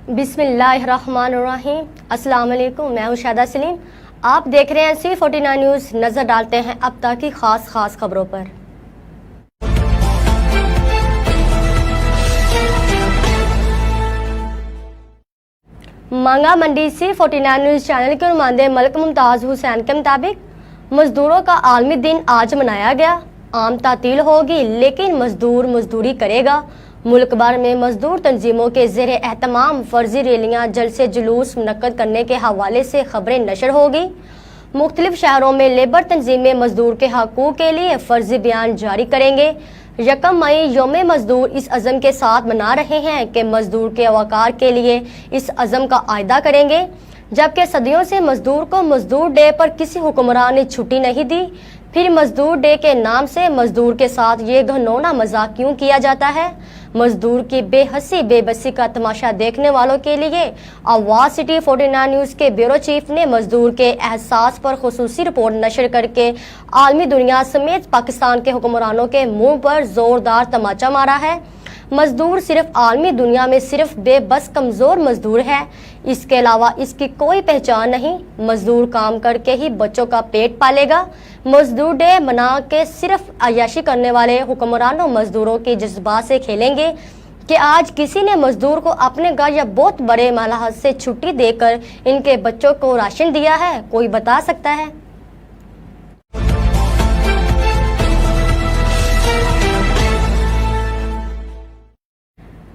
बिस्मिल्लाहिर्रहमानिर्रहीम। अस्सलाम वालेकुम, मैं हूं शादा सलीम। आप देख रहे हैं C49 न्यूज़। नज़र डालते हैं अब तक की खास खबरों पर। मांगा मंडी C49 न्यूज़ चैनल के नुमाइंदे मलिक मुमताज़ हुसैन के मुताबिक मजदूरों का आलमी दिन आज मनाया गया। आम तातील होगी लेकिन मजदूर मजदूरी करेगा। मुल्क भर में मजदूर तंजीमों के ज़ेरे एहतमाम फर्जी रैलियाँ जलसे जुलूस मुनक्कद करने के हवाले से खबरें नशर होगी। मुख्तलिफ शहरों में लेबर तंजीमें मजदूर के हकूक़ के लिए फर्जी बयान जारी करेंगे। 1 मई यौम मजदूर इस अज़म के साथ मना रहे हैं कि मजदूर के अवकार के लिए इस अज़म का आयदा करेंगे। जबकि सदियों से मजदूर को मजदूर डे पर किसी हुक्मरान ने छुट्टी नहीं दी, फिर मजदूर डे के नाम से मजदूर के साथ ये घिनौना मजाक क्यों किया जाता है। मजदूर की बेहसी बेबसी का तमाशा देखने वालों के लिए आवाज़ सिटी 49 न्यूज़ के ब्यूरो चीफ ने मजदूर के एहसास पर खुसूसी रिपोर्ट नशर करके आलमी दुनिया समेत पाकिस्तान के हुक्मरानों के मुंह पर जोरदार तमाचा मारा है। मजदूर सिर्फ आलमी दुनिया में सिर्फ बेबस कमज़ोर मजदूर है, इसके अलावा इसकी कोई पहचान नहीं। मजदूर काम करके ही बच्चों का पेट पालेगा। मजदूर डे मना के सिर्फ अय्याशी करने वाले हुक्मरानों मजदूरों के जज्बात से खेलेंगे कि आज किसी ने मजदूर को अपने घर या बहुत बड़े मलाहत से छुट्टी देकर इनके बच्चों को राशन दिया है। कोई बता सकता है?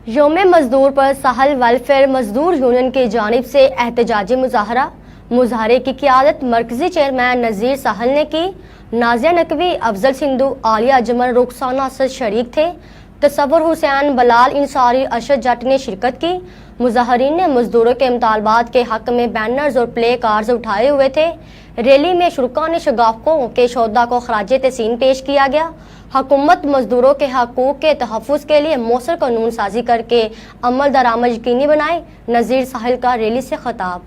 यौम मजदूर पर साहल वेलफेयर मजदूर यूनियन की जानिब से एहतजाजी मुजाहरे की क़ियादत मरकजी चेयरमैन नज़ीर साहल ने की। नाजिया नकवी, अफजल सिंधु, आलिया अजमल, रुखसाना असद शरीक थे। तसव्वुर हुसैन, बलाल इंसारी, अरशद जट ने शिरकत की। मुजाहरीन ने मजदूरों के मुतालबात के हक में बैनर्स और प्ले कार्ड्स उठाए हुए थे। रैली में शुरकान शगाफ़ों के शोधा को खराजे तहसीन पेश किया गया। हुकूमत मजदूरों के हकूक़ के तहफ़्फ़ुज़ के लिए मौसर कानून साजी करके अमल दरामद यकीनी बनाए। नज़ीर साहिल का रैली से खिताब।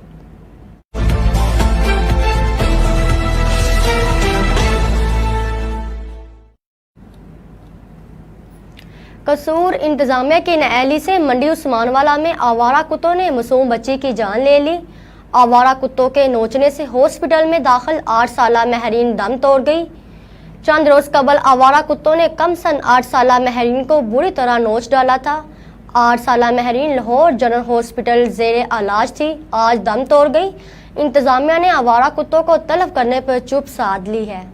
कसूर इंतजामिया की नाअहली से मंडी उस्मानवाला में आवारा कुत्तों ने मासूम बच्ची की जान ले ली। आवारा कुत्तों के नोचने से हॉस्पिटल में दाखिल 8 साला महरीन दम तोड़ गई। चंद रोज कबल आवारा कुत्तों ने कम सन 8 साला महरीन को बुरी तरह नोच डाला था। 8 साला महरीन लाहौर जनरल हॉस्पिटल ज़ेरे इलाज थी, आज दम तोड़ गई। इंतजामिया ने आवारा कुत्तों को तलब करने पर चुप साध ली है।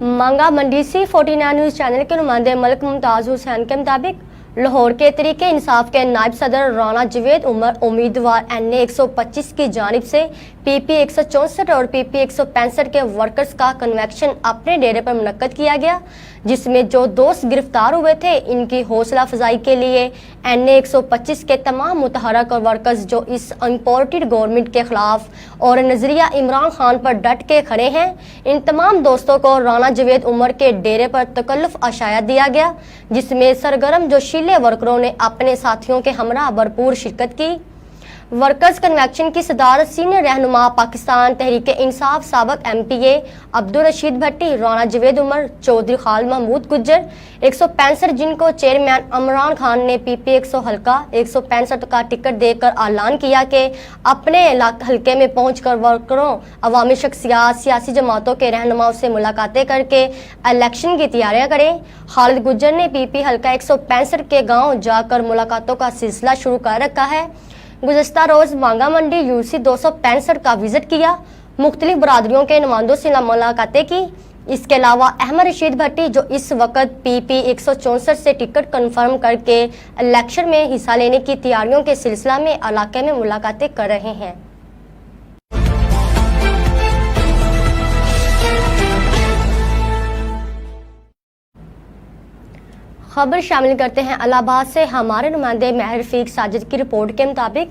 मांगा मंडी C49 न्यूज़ चैनल के नुमाइंदे मलिक मुमताज़ हुसैन के मुताबिक लाहौर के तरीके इंसाफ के नायब सदर राना जवेद उमर उम्मीदवार NA 125 की जानिब से PP 164 और PP 165 के वर्कर्स का कन्वेक्शन अपने डेरे पर मुनक्कद किया गया, जिसमें जो दोस्त गिरफ्तार हुए थे इनकी हौसला अफजाई के लिए NA 125 के तमाम मुतहरक और वर्कर्स जो इस इम्पोर्टेड गवर्नमेंट के खिलाफ और नजरिया इमरान खान पर डट के खड़े हैं, इन तमाम दोस्तों को राना जवेद उमर के डेरे पर तकल्लुफ अशाया दिया गया, जिसमें सरगर्म जोशीले वर्करों ने अपने साथियों के हमरा भरपूर शिरकत की। वर्कर्स कन्वेक्शन की सदारत सीनियर रहनुमा पाकिस्तान तहरीक इंसाफ साबक MPA अब्दुल रशीद भट्टी, राना जवेद उमर, चौधरी खाल महमूद गुज्जर 165, जिनको चेयरमैन इमरान खान ने PP 100 हल्का 165 का टिकट देकर ऐलान किया कि अपने हल्के में पहुंचकर वर्करों, अवामी शख्सियात, सियासी जमातों के रहनुमाओं से मुलाकातें करके इलेक्शन की तैयारियां करें। खालिद गुज्जर ने PP हल्का 165 के गाँव जाकर मुलाकातों का सिलसिला शुरू कर रखा है। गुज़श्ता रोज मांगा मंडी UC 265 का विजिट किया, मुख्तलिफ बरादरियों के नुमाइंदों से मुलाकातें की। इसके अलावा अहमद रशीद भट्टी, जो इस वक्त PP 164 से टिकट कन्फर्म करके इलेक्शन में हिस्सा लेने की तैयारियों के सिलसिला में इलाके में मुलाकातें कर रहे हैं। खबर शामिल करते हैं इलाहाबाद से। हमारे नुमाइंदे महर रफीक साजिद की रिपोर्ट के मुताबिक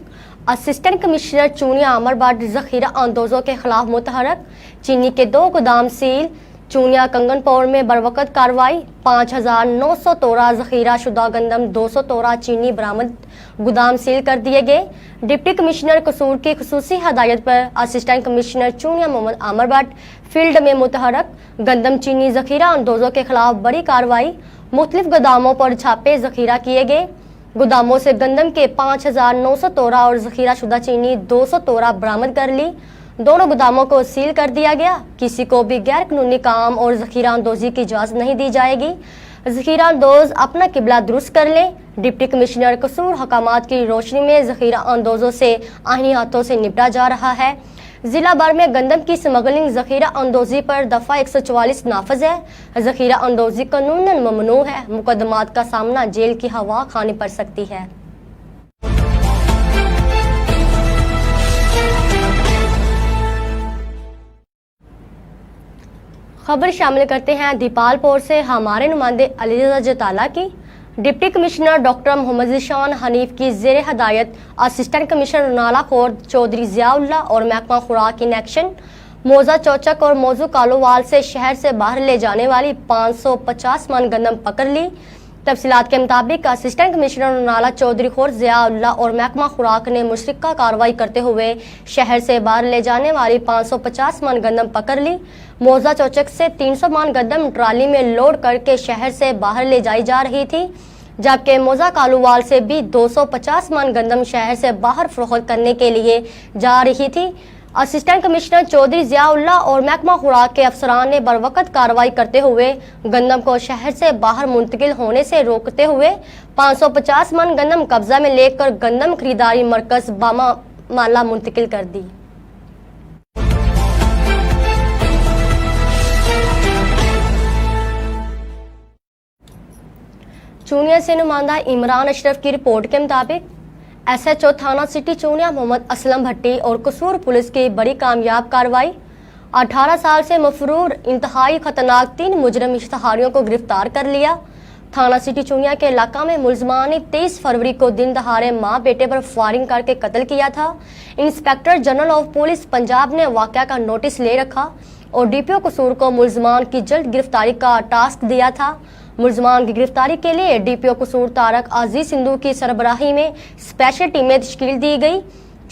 असिस्टेंट कमिश्नर चूनिया अमर भट्ट जखीरा अंदोजों के खिलाफ मुतहरक, चीनी के 2 गोदाम सील, चूनिया कंगनपौर में बरवकत कार्रवाई 5,900 तोड़ा जखीरा शुदा गंदम 200 तोड़ा चीनी बरामद गोदाम सील कर दिए गए। डिप्टी कमिश्नर कसूर की खुसूसी हदायत पर असिस्टेंट कमिश्नर चूनिया मोहम्मद आमर भट्ट फील्ड में मुतहरक। गंदम चीनी जखीरा अंदोजों के खिलाफ बड़ी कार्रवाई, मुख्तलिफ गोदामों पर छापे जखीरा किए गए। गोदामों से गंदम के 5,900 तोड़ा और जखीरा शुदा चीनी 200 तोड़ा बरामद कर ली। दोनों गोदामों को सील कर दिया गया। किसी को भी गैर कानूनी काम और जखीरा अंदोजी की इजाजत नहीं दी जाएगी। जखीरा अंदोज अपना किबला दुरुस्त कर लें। डिप्टी कमिश्नर कसूर हकामात की रोशनी में जखीरा अंदोजों से आईनी हाथों से निपटा जा रहा है। जिला भर में गंदम की स्मगलिंग जखीरा अंदोजी पर दफा 144 नाफज है। जखीरा अंदोजी कानूनन ममनू है। मुकदमात का सामना जेल की हवा खानी पड़ सकती है। खबर शामिल करते हैं दीपालपुर से हमारे नुमाइंदे अलीरज़ा जताला की। Deputy commissioner doctor Mohammad Zeeshan Hanif की ज़ेर हदायत असिस्टेंट कमिश्नर नाला खोर चौधरी ज़ियाउल्लाह और महकमा खुराक इन एक्शन मौजा चौचक और मौजू कालोवाल से शहर से बाहर ले जाने वाली 550 मन गंदम पकड़ ली। तफसीलात के मुताबिक असिस्टेंट कमिश्नर नाला चौधरी खोर ज़ियाउल्लाह और महकमा खुराक ने मुशतरका कार्रवाई करते हुए शहर से बाहर ले जाने वाली 550 मन गंदम पकड़ ली। मौजा चौचक से 300 मन गंदम ट्राली में लोड करके शहर से बाहर ले जाई जा रही थी, जबकि मौजा कालूवाल से भी 250 मन गंदम शहर से बाहर फरोख्त करने के लिए जा रही थी। असिस्टेंट कमिश्नर चौधरी ज़ियाउल्लाह और महकमा खुराक के अफसरान ने बरवकत कार्रवाई करते हुए गंदम को शहर से बाहर मुंतकिल होने से रोकते हुए 550 मन गंदम कब्जा में लेकर गंदम खरीदारी मरकज बामा माला मुंतकिल कर दी। चूनिया से नुमाइंदा इमरान अशरफ की रिपोर्ट के मुताबिक SHO थाना सिटी चूनिया मोहम्मद असलम भट्टी और कसूर पुलिस की बड़ी कामयाब कार्रवाई। 18 साल से मफरूर इंतहाई खतरनाक 3 मुजरम इश्तहारियों को गिरफ्तार कर लिया। थाना सिटी चूनिया के इलाका में मुलजमान ने 23 फरवरी को दिन दहाड़े मां बेटे पर फायरिंग करके कत्ल किया था। Inspector general of police Punjab ने वाकया का नोटिस ले रखा और DPO कसूर को मुलजमान की जल्द गिरफ्तारी का टास्क दिया था। मुलजमान की गिरफ्तारी के लिए DPO कसूर तारक अजीज सिंधु की सरबराही में स्पेशल टीमें तश्कील दी गई।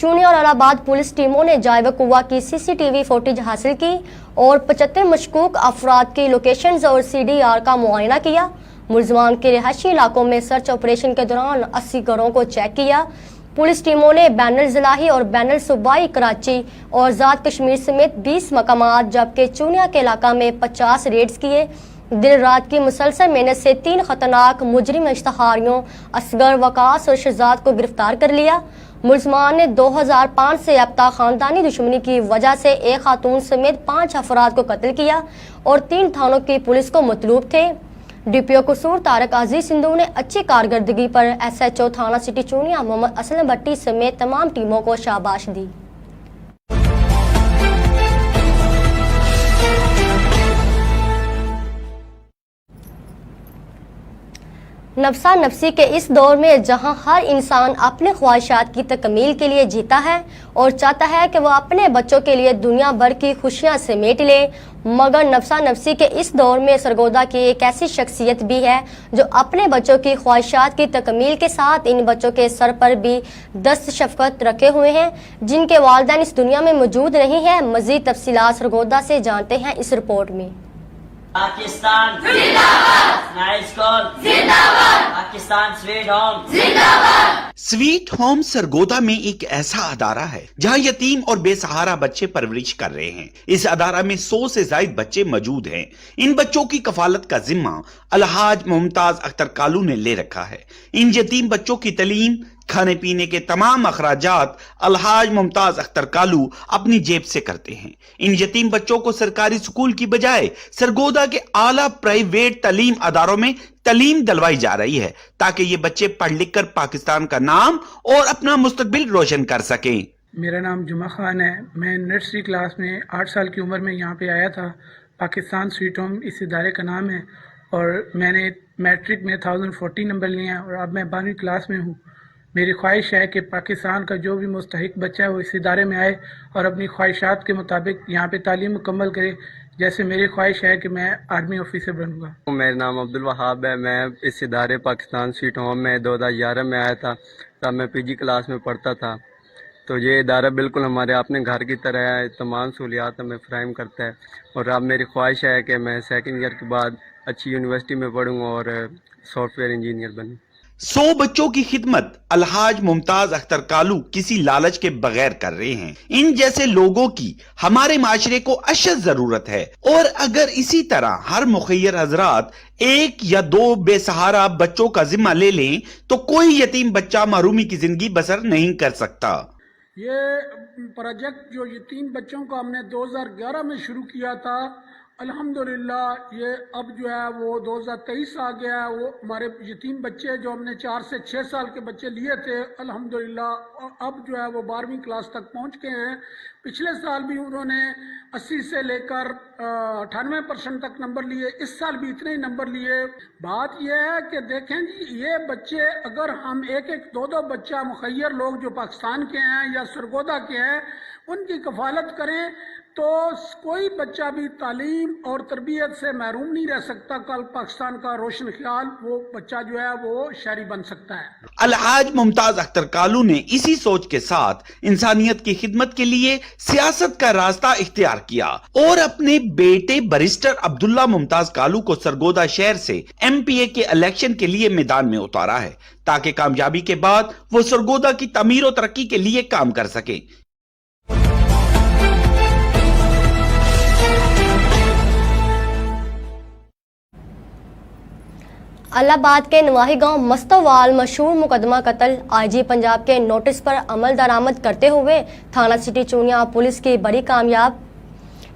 चूनिया और इलाहाबाद पुलिस टीमों ने जाए वकुआ की CCTV फुटेज हासिल की और 75 मशकूक अफराद की लोकेशंस और CDR का मुआयना किया। मुलजमान के रिहायशी इलाकों में सर्च ऑपरेशन के दौरान 80 घरों को चेक किया। पुलिस टीमों ने बैनल जिलाही और बैनल सूबाई कराची और आजाद कश्मीर समेत 20 मकामात जबकि चूनिया के इलाका में 50 रेड्स किए। दिन रात की मुसलसल मेहनत से 3 खतरनाक मुजरिम इश्तहारियों असगर, वकास और शहजाद को गिरफ्तार कर लिया। मुलजमान ने 2005 से अब तक खानदानी दुश्मनी की वजह से एक खातून समेत 5 अफराद को कत्ल किया और 3 थानों की पुलिस को मतलूब थे। DPO कसूर तारक अजीज सिंधु ने अच्छी कारकर्दगी पर SHO थाना सिटी चूनिया मोहम्मद असलम भट्टी समेत तमाम टीमों को शाबाश दी। नफसा नफसी के इस दौर में जहां हर इंसान अपने ख्वाहिशात की तकमील के लिए जीता है और चाहता है कि वह अपने बच्चों के लिए दुनिया भर की खुशियां समेट ले, मगर नफसा नफसी के इस दौर में सरगोदा की एक ऐसी शख्सियत भी है जो अपने बच्चों की ख्वाहिशात की तकमील के साथ इन बच्चों के सर पर भी दस्त शफकत रखे हुए हैं, जिनके वालिदैन इस दुनिया में मौजूद नहीं है। मजीद तफसीलात सरगोदा से जानते हैं इस रिपोर्ट में। पाकिस्तान जिंदाबाद, नाइस कॉल जिंदाबाद, पाकिस्तान स्वीट होम जिंदाबाद। स्वीट होम सरगोदा में एक ऐसा अदारा है जहां यतीम और बेसहारा बच्चे परवरिश कर रहे हैं। इस अदारा में 100 से ज्यादा बच्चे मौजूद हैं। इन बच्चों की कफालत का जिम्मा अलहाज मुमताज अख्तर कालू ने ले रखा है। इन यतीम बच्चों की तालीम, खाने पीने के तमाम अखराजात अलहाज मुमताज अख्तर कालू अपनी जेब से करते हैं। इन यतीम बच्चों को सरकारी स्कूल की बजाय सरगोदा के आला प्राइवेट तालीम अदारों में तालीम दिलवाई जा रही है ताकि ये बच्चे पढ़ लिख कर पाकिस्तान का नाम और अपना मुस्तकबिल रोशन कर सकें। मेरा नाम जुमा खान है। मैं नर्सरी क्लास में 8 साल की उम्र में यहाँ पे आया था। पाकिस्तान स्वीट होम इस इदारे का नाम है और मैंने मैट्रिक में 1040 नंबर लिए हैं और अब मैं 12वीं क्लास में हूँ। میری خواہش ہے کہ پاکستان کا جو بھی مستحق بچہ ہے وہ اس ادارے میں آئے اور اپنی خواہشات کے مطابق یہاں پہ تعلیم مکمل کرے، جیسے میری خواہش ہے کہ میں آرمی آفیسر بنوں گا۔ میرا نام عبدالوہاب ہے، میں اس ادارے پاکستان سویٹ ہوم میں 2011 میں آیا تھا، تب میں پی جی کلاس میں پڑھتا تھا۔ تو یہ ادارہ بالکل ہمارے اپنے گھر کی طرح ہے، تمام سہولیات ہمیں فراہم کرتا ہے، اور اب میری خواہش ہے کہ میں سیکنڈ ایئر کے بعد اچھی یونیورسٹی میں پڑھوں اور سافٹ ویئر انجینئر بنوں۔ 100 بچوں کی خدمت الحاج ممتاز اختر کالو کسی لالچ کے بغیر کر رہے ہیں۔ ان جیسے لوگوں کی ہمارے معاشرے کو اشد ضرورت ہے، اور اگر اسی طرح ہر مخیر حضرات ایک یا دو بے سہارا بچوں کا ذمہ لے لیں تو کوئی یتیم بچہ محرومی کی زندگی بسر نہیں کر سکتا۔ یہ پروجیکٹ جو یتیم بچوں کا ہم نے 2011 میں شروع کیا تھا، الحمدللہ یہ اب جو ہے وہ 2023 آ گیا ہے۔ وہ ہمارے یتیم بچے جو ہم نے 4 سے 6 سال کے بچے لیے تھے، الحمدللہ اب جو ہے وہ 12ویں کلاس تک پہنچ گئے ہیں۔ پچھلے سال بھی انہوں نے 80 سے لے کر 98% تک نمبر لیے، اس سال بھی اتنے ہی نمبر لیے۔ بات یہ ہے کہ دیکھیں جی، یہ بچے اگر ہم ایک دو بچہ مخیر لوگ جو پاکستان کے ہیں یا سرگودا کے ہیں ان کی کفالت کریں تو کوئی بچہ بھی تعلیم اور تربیت سے محروم نہیں رہ سکتا۔ کل پاکستان کا روشن خیال وہ بچہ جو ہے وہ شہری بن سکتا ہے۔ الحاج ممتاز اختر کالو نے اسی سوچ کے ساتھ انسانیت کی خدمت کے لیے سیاست کا راستہ اختیار کیا اور اپنے بیٹے بیرسٹر عبداللہ ممتاز کالو کو سرگودا شہر سے MP کے الیکشن کے لیے میدان میں اتارا ہے تاکہ کامیابی کے بعد وہ سرگودا کی تعمیر و ترقی کے لیے کام کر سکیں۔ الہ آباد کے نواحی گاؤں مستوال مشہور مقدمہ قتل IG پنجاب کے نوٹس پر عمل درآمد کرتے ہوئے تھانہ سٹی چونیا پولیس کی بڑی کامیاب۔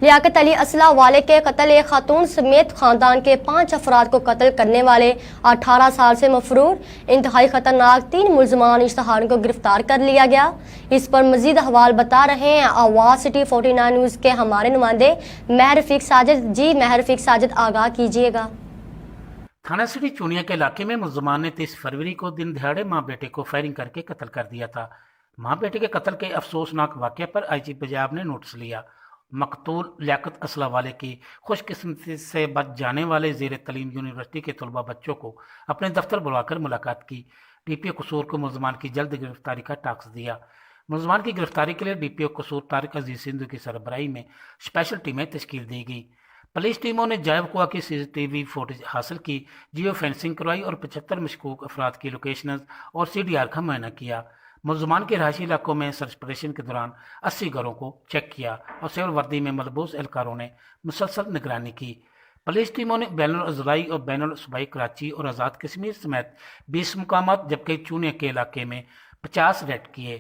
لیاقت علی اسلحہ والے کے قتل ایک خاتون سمیت خاندان کے 5 افراد کو قتل کرنے والے 18 سال سے مفرور انتہائی خطرناک 3 ملزمان اشتہاروں کو گرفتار کر لیا گیا۔ اس پر مزید احوال بتا رہے ہیں آواز سٹی 49 نیوز کے ہمارے نمائندے مہر رفیق ساجد۔ جی مہر رفیق ساجد، آگاہ کیجیے گا۔ تھانہ سٹی چونیا کے علاقے میں ملزمان نے 30 فروری کو دن دہاڑے ماں بیٹے کو فائرنگ کر کے قتل کر دیا تھا۔ ماں بیٹے کے قتل کے افسوسناک واقعے پر IG پنجاب نے نوٹس لیا۔ مقتول لیاقت اسلحہ والے کی خوش قسمتی سے بچ جانے والے زیر تعلیم یونیورسٹی کے طلبہ بچوں کو اپنے دفتر بلوا کر ملاقات کی۔ DPO قصور کو ملزمان کی جلد گرفتاری کا ٹاکس دیا۔ ملزمان کی گرفتاری کے لیے DPO قصور طارق عزیز سندھو کی سربراہی میں اسپیشل ٹیمیں تشکیل دی گئی۔ پولیس ٹیموں نے جائب قوا کی CCTV فوٹیج حاصل کی، جیو فینسنگ کروائی اور 75 مشکوک افراد کی لوکیشنز اور CDR کا معائنہ کیا۔ ملزمان کے رہائشی علاقوں میں سرچ آپریشن کے دوران 80 گھروں کو چیک کیا اور سول وردی میں ملبوس اہلکاروں نے مسلسل نگرانی کی۔ پولیس ٹیموں نے بین الاضلاعی اور بین الصوبائی کراچی اور آزاد کشمیر سمیت 20 مقامات جبکہ چونیا کے علاقے میں 50 ریڈ کیے۔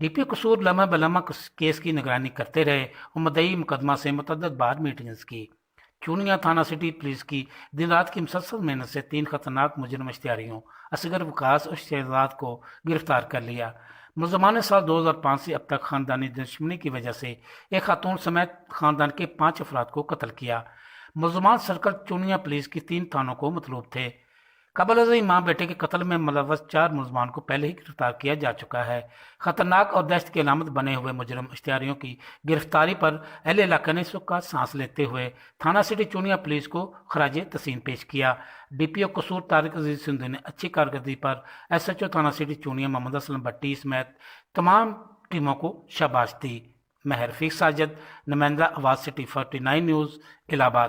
DPO قصور لمحہ بلمحہ کیس کی نگرانی کرتے رہے اور مدعی مقدمہ سے متعدد بار میٹنگز کی۔ چونیا تھانہ سٹی پولیس کی دن رات کی مسلسل محنت سے 3 خطرناک مجرم اشتہاریوں اصغر وقاص اور شہزاد کو گرفتار کر لیا۔ ملزمان نے سال 2005 سے اب تک خاندانی دشمنی کی وجہ سے ایک خاتون سمیت خاندان کے 5 افراد کو قتل کیا۔ ملزمان سرکل چونیا پولیس کی 3 تھانوں کو مطلوب تھے۔ قبل ازیں ماں بیٹے کے قتل میں ملوث 4 ملزمان کو پہلے ہی گرفتار کیا جا چکا ہے۔ خطرناک اور دہشت کی علامت بنے ہوئے مجرم اشتہاریوں کی گرفتاری پر اہل علاقہ نے سکھ کا سانس لیتے ہوئے تھانہ سٹی چونیا پولیس کو خراج تحسین پیش کیا۔ DPO قصور طارق عزیز سندھو نے اچھی کارکردگی پر SHO تھانہ سٹی چونیا محمد اسلم بٹی سمیت تمام ٹیموں کو شاباش دی۔ مہر رفیق ساجد، نمائندہ آواز سٹی 49 نیوز، الہ آباد۔